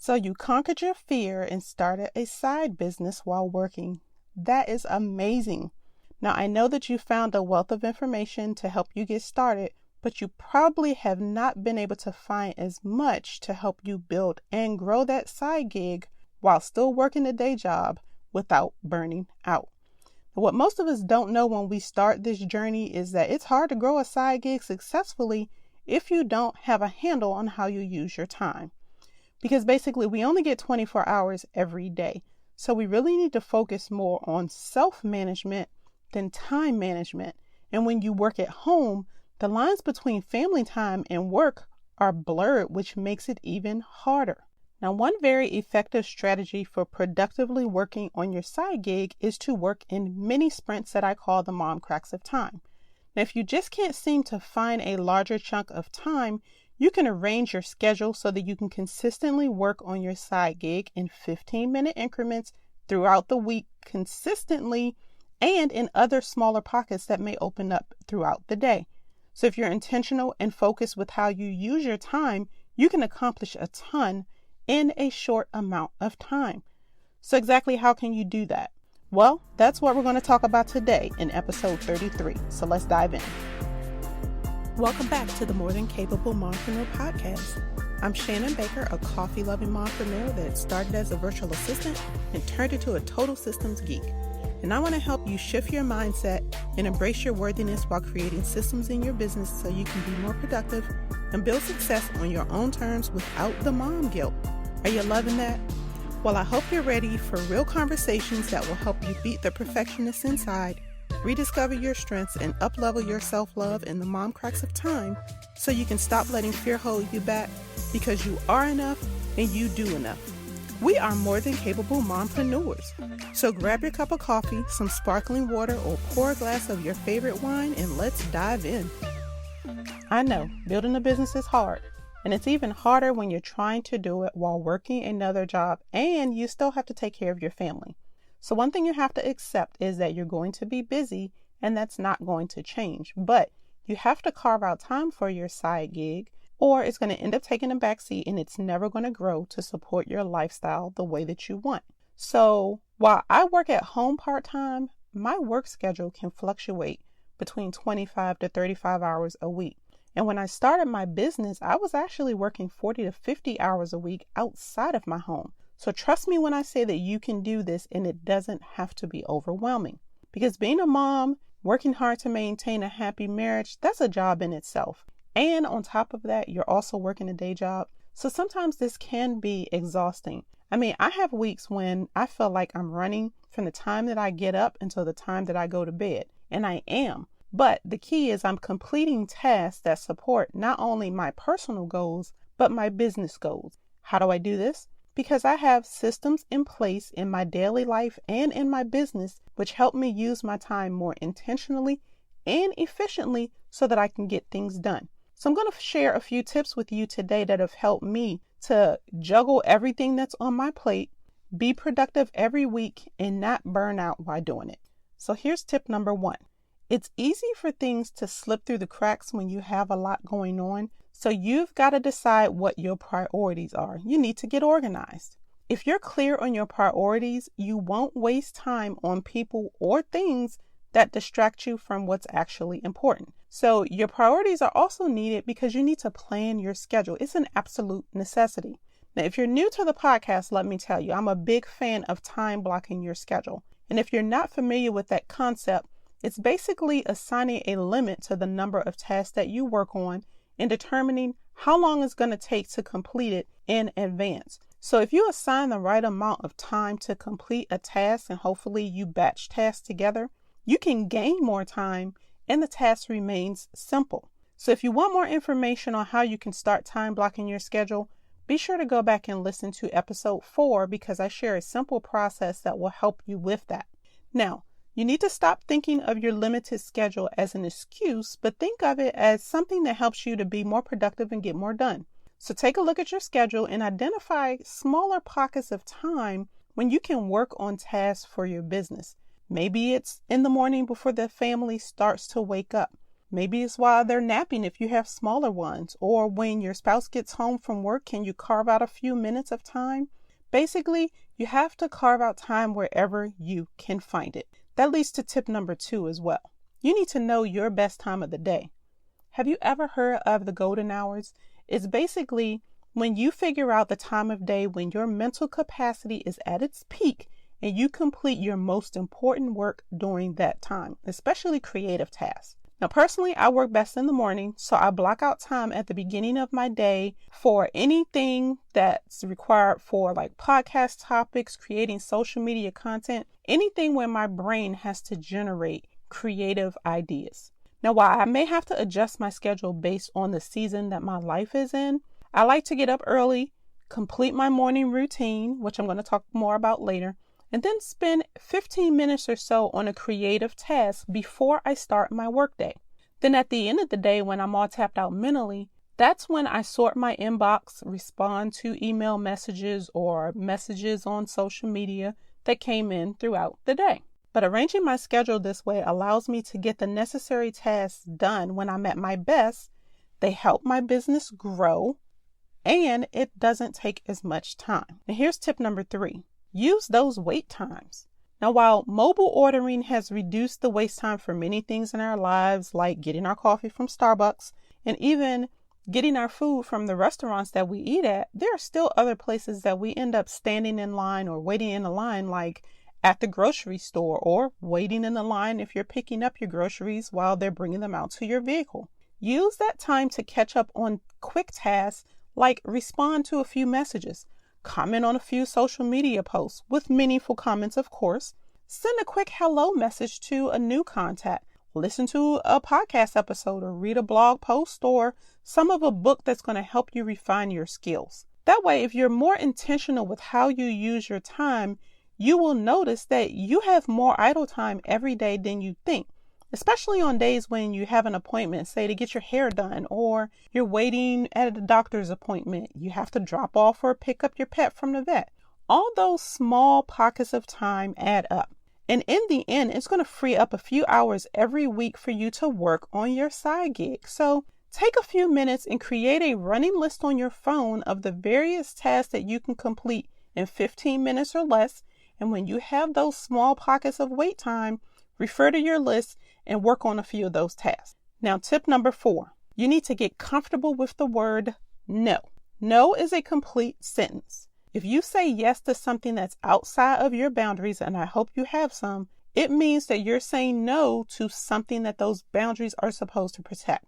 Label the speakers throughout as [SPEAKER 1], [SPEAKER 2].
[SPEAKER 1] So you conquered your fear and started a side business while working. That is amazing. Now, I know that you found a wealth of information to help you get started, but you probably have not been able to find as much to help you build and grow that side gig while still working a day job without burning out. What most of us don't know when we start this journey is that it's hard to grow a side gig successfully if you don't have a handle on how you use your time. Because basically we only get 24 hours every day. So we really need to focus more on self-management than time management. And when you work at home, the lines between family time and work are blurred, which makes it even harder. Now, one very effective strategy for productively working on your side gig is to work in mini sprints that I call the mom cracks of time. Now, if you just can't seem to find a larger chunk of time, you can arrange your schedule so that you can consistently work on your side gig in 15-minute increments throughout the week consistently and in other smaller pockets that may open up throughout the day. So if you're intentional and focused with how you use your time, you can accomplish a ton in a short amount of time. So exactly how can you do that? Well, that's what we're going to talk about today in episode 33. So let's dive in. Welcome back to the More Than Capable Mompreneur podcast. I'm Shannon Baker, a coffee-loving mompreneur that started as a virtual assistant and turned into a total systems geek. And I want to help you shift your mindset and embrace your worthiness while creating systems in your business so you can be more productive and build success on your own terms without the mom guilt. Are you loving that? Well, I hope you're ready for real conversations that will help you beat the perfectionist inside, rediscover your strengths, and uplevel your self-love in the mom cracks of time so you can stop letting fear hold you back because you are enough and you do enough. We are more than capable mompreneurs. So grab your cup of coffee, some sparkling water, or pour a glass of your favorite wine and let's dive in. I know, building a business is hard, and it's even harder when you're trying to do it while working another job and you still have to take care of your family. So one thing you have to accept is that you're going to be busy and that's not going to change, but you have to carve out time for your side gig or it's going to end up taking a backseat and it's never going to grow to support your lifestyle the way that you want. So while I work at home part-time, my work schedule can fluctuate between 25 to 35 hours a week. And when I started my business, I was actually working 40 to 50 hours a week outside of my home. So trust me when I say that you can do this and it doesn't have to be overwhelming. Because being a mom, working hard to maintain a happy marriage, that's a job in itself. And on top of that, you're also working a day job. So sometimes this can be exhausting. I mean, I have weeks when I feel like I'm running from the time that I get up until the time that I go to bed. And I am. But the key is I'm completing tasks that support not only my personal goals, but my business goals. How do I do this? Because I have systems in place in my daily life and in my business, which help me use my time more intentionally and efficiently so that I can get things done. So I'm going to share a few tips with you today that have helped me to juggle everything that's on my plate, be productive every week, and not burn out while doing it. So here's tip number 1. It's easy for things to slip through the cracks when you have a lot going on. So you've got to decide what your priorities are. You need to get organized. If you're clear on your priorities, you won't waste time on people or things that distract you from what's actually important. So your priorities are also needed because you need to plan your schedule. It's an absolute necessity. Now, if you're new to the podcast, let me tell you, I'm a big fan of time blocking your schedule. And if you're not familiar with that concept, it's basically assigning a limit to the number of tasks that you work on and determining how long it's going to take to complete it in advance. So if you assign the right amount of time to complete a task and hopefully you batch tasks together, you can gain more time and the task remains simple. So if you want more information on how you can start time blocking your schedule, be sure to go back and listen to episode 4 because I share a simple process that will help you with that. Now, you need to stop thinking of your limited schedule as an excuse, but think of it as something that helps you to be more productive and get more done. So take a look at your schedule and identify smaller pockets of time when you can work on tasks for your business. Maybe it's in the morning before the family starts to wake up. Maybe it's while they're napping if you have smaller ones, or when your spouse gets home from work, can you carve out a few minutes of time? Basically, you have to carve out time wherever you can find it. That leads to tip number 2 as well. You need to know your best time of the day. Have you ever heard of the golden hours? It's basically when you figure out the time of day when your mental capacity is at its peak and you complete your most important work during that time, especially creative tasks. Now, personally, I work best in the morning, so I block out time at the beginning of my day for anything that's required for like podcast topics, creating social media content, anything where my brain has to generate creative ideas. Now, while I may have to adjust my schedule based on the season that my life is in, I like to get up early, complete my morning routine, which I'm going to talk more about later, and then spend 15 minutes or so on a creative task before I start my workday. Then at the end of the day, when I'm all tapped out mentally, that's when I sort my inbox, respond to email messages or messages on social media that came in throughout the day. But arranging my schedule this way allows me to get the necessary tasks done when I'm at my best. They help my business grow, and it doesn't take as much time. And here's tip number 3. Use those wait times. Now, while mobile ordering has reduced the waste time for many things in our lives, like getting our coffee from Starbucks and even getting our food from the restaurants that we eat at, there are still other places that we end up standing in line or waiting in a line, like at the grocery store, or waiting in the line if you're picking up your groceries while they're bringing them out to your vehicle. Use that time to catch up on quick tasks, like respond to a few messages, comment on a few social media posts with meaningful comments, of course, send a quick hello message to a new contact, listen to a podcast episode, or read a blog post or some of a book that's going to help you refine your skills. That way, if you're more intentional with how you use your time, you will notice that you have more idle time every day than you think. Especially on days when you have an appointment, say to get your hair done, or you're waiting at a doctor's appointment, you have to drop off or pick up your pet from the vet. All those small pockets of time add up. And in the end, it's going to free up a few hours every week for you to work on your side gig. So take a few minutes and create a running list on your phone of the various tasks that you can complete in 15 minutes or less. And when you have those small pockets of wait time, refer to your list and work on a few of those tasks. Now, tip number 4, you need to get comfortable with the word no. No is a complete sentence. If you say yes to something that's outside of your boundaries, and I hope you have some, it means that you're saying no to something that those boundaries are supposed to protect.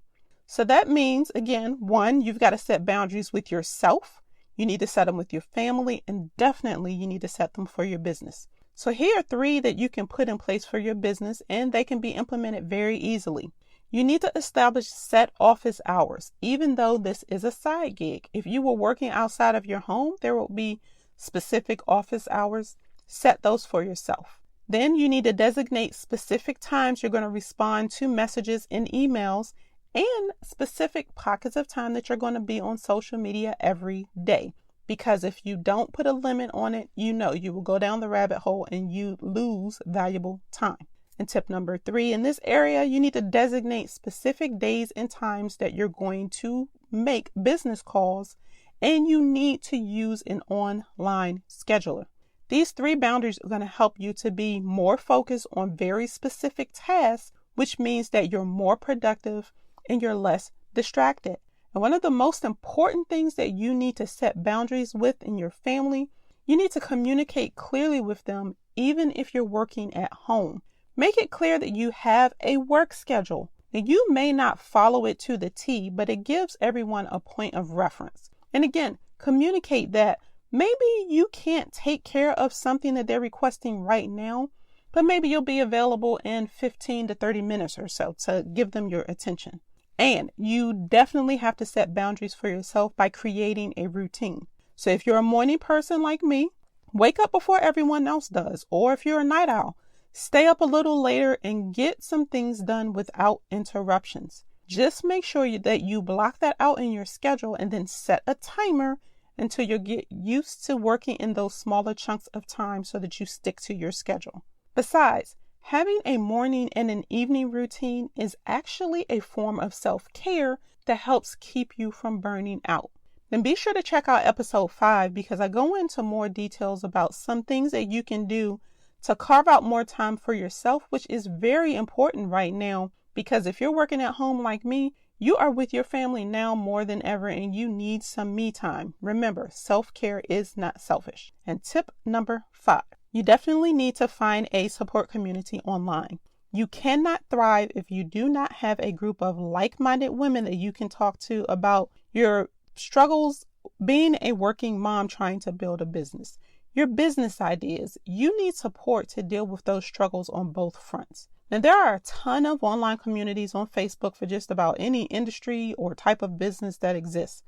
[SPEAKER 1] So that means, again, 1, you've got to set boundaries with yourself. You need to set them with your family, and definitely you need to set them for your business. So here are 3 that you can put in place for your business, and they can be implemented very easily. You need to establish set office hours, even though this is a side gig. If you were working outside of your home, there will be specific office hours. Set those for yourself. Then you need to designate specific times you're going to respond to messages and emails, and specific pockets of time that you're going to be on social media every day. Because if you don't put a limit on it, you will go down the rabbit hole and you lose valuable time. And tip number 3, in this area, you need to designate specific days and times that you're going to make business calls, and you need to use an online scheduler. These 3 boundaries are going to help you to be more focused on very specific tasks, which means that you're more productive and you're less distracted. And one of the most important things that you need to set boundaries with in your family, you need to communicate clearly with them, even if you're working at home. Make it clear that you have a work schedule. Now, you may not follow it to the T, but it gives everyone a point of reference. And again, communicate that maybe you can't take care of something that they're requesting right now, but maybe you'll be available in 15 to 30 minutes or so to give them your attention. And you definitely have to set boundaries for yourself by creating a routine. So if you're a morning person like me, wake up before everyone else does. Or if you're a night owl, stay up a little later and get some things done without interruptions. Just make sure that you block that out in your schedule and then set a timer until you get used to working in those smaller chunks of time so that you stick to your schedule. Besides, Having a morning and an evening routine is actually a form of self-care that helps keep you from burning out. Then be sure to check out episode 5 because I go into more details about some things that you can do to carve out more time for yourself, which is very important right now because if you're working at home like me, you are with your family now more than ever and you need some me time. Remember, self-care is not selfish. And tip number 5, you definitely need to find a support community online. You cannot thrive if you do not have a group of like-minded women that you can talk to about your struggles being a working mom trying to build a business. Your business ideas, you need support to deal with those struggles on both fronts. Now, there are a ton of online communities on Facebook for just about any industry or type of business that exists.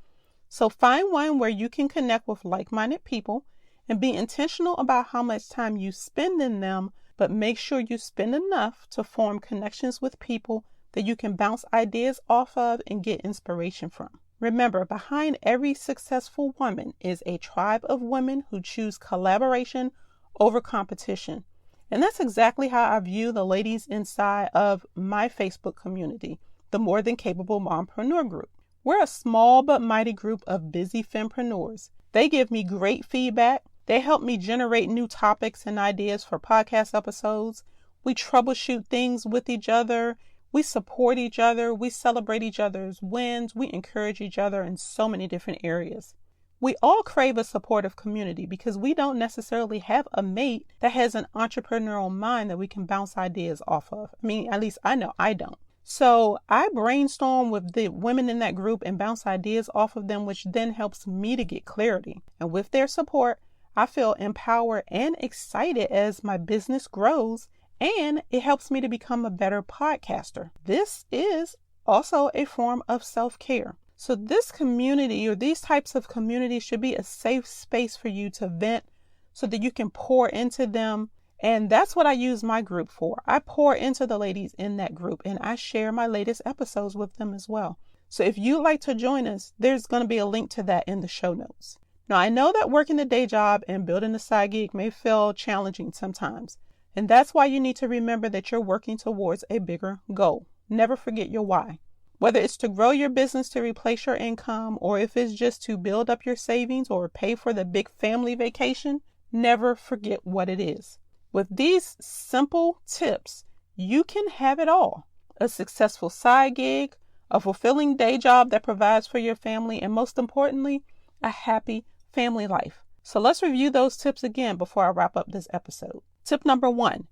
[SPEAKER 1] So find one where you can connect with like-minded people and be intentional about how much time you spend in them, but make sure you spend enough to form connections with people that you can bounce ideas off of and get inspiration from. Remember, behind every successful woman is a tribe of women who choose collaboration over competition. And that's exactly how I view the ladies inside of my Facebook community, the More Than Capable Mompreneur group. We're a small but mighty group of busy fempreneurs. They give me great feedback. They help me generate new topics and ideas for podcast episodes. We troubleshoot things with each other. We support each other. We celebrate each other's wins. We encourage each other in so many different areas. We all crave a supportive community because we don't necessarily have a mate that has an entrepreneurial mind that we can bounce ideas off of. I mean, at least I know I don't. So I brainstorm with the women in that group and bounce ideas off of them, which then helps me to get clarity. And with their support, I feel empowered and excited as my business grows, and it helps me to become a better podcaster. This is also a form of self-care. So this community or these types of communities should be a safe space for you to vent so that you can pour into them. And that's what I use my group for. I pour into the ladies in that group and I share my latest episodes with them as well. So if you'd like to join us, there's going to be a link to that in the show notes. Now, I know that working a day job and building a side gig may feel challenging sometimes. And that's why you need to remember that you're working towards a bigger goal. Never forget your why. Whether it's to grow your business to replace your income, or if it's just to build up your savings or pay for the big family vacation, never forget what it is. With these simple tips, you can have it all. A successful side gig, a fulfilling day job that provides for your family, and most importantly, a happy family life. So let's review those tips again before I wrap up this episode. Tip number 1.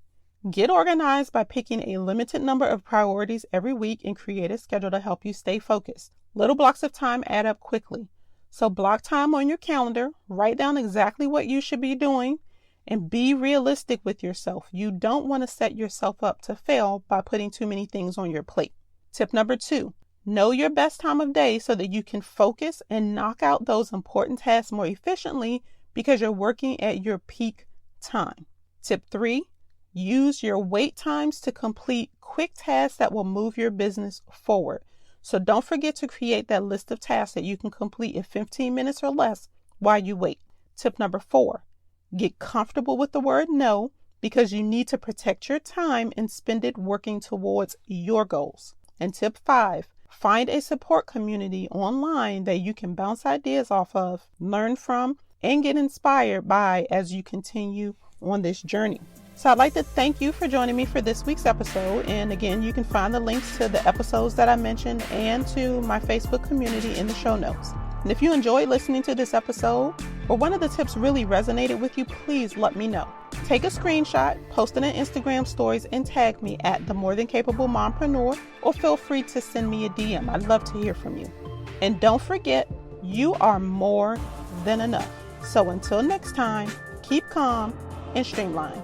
[SPEAKER 1] Get organized by picking a limited number of priorities every week and create a schedule to help you stay focused. Little blocks of time add up quickly. So block time on your calendar, write down exactly what you should be doing, and be realistic with yourself. You don't want to set yourself up to fail by putting too many things on your plate. Tip number 2, know your best time of day so that you can focus and knock out those important tasks more efficiently because you're working at your peak time. Tip 3, use your wait times to complete quick tasks that will move your business forward. So don't forget to create that list of tasks that you can complete in 15 minutes or less while you wait. Tip number 4, get comfortable with the word no because you need to protect your time and spend it working towards your goals. And tip 5, find a support community online that you can bounce ideas off of, learn from, and get inspired by as you continue on this journey. So I'd like to thank you for joining me for this week's episode. And again, you can find the links to the episodes that I mentioned and to my Facebook community in the show notes. And if you enjoyed listening to this episode or one of the tips really resonated with you, please let me know. Take a screenshot, post it in Instagram stories, and tag me at the More Than Capable Mompreneur, or feel free to send me a DM. I'd love to hear from you. And don't forget, you are more than enough. So until next time, keep calm and streamline.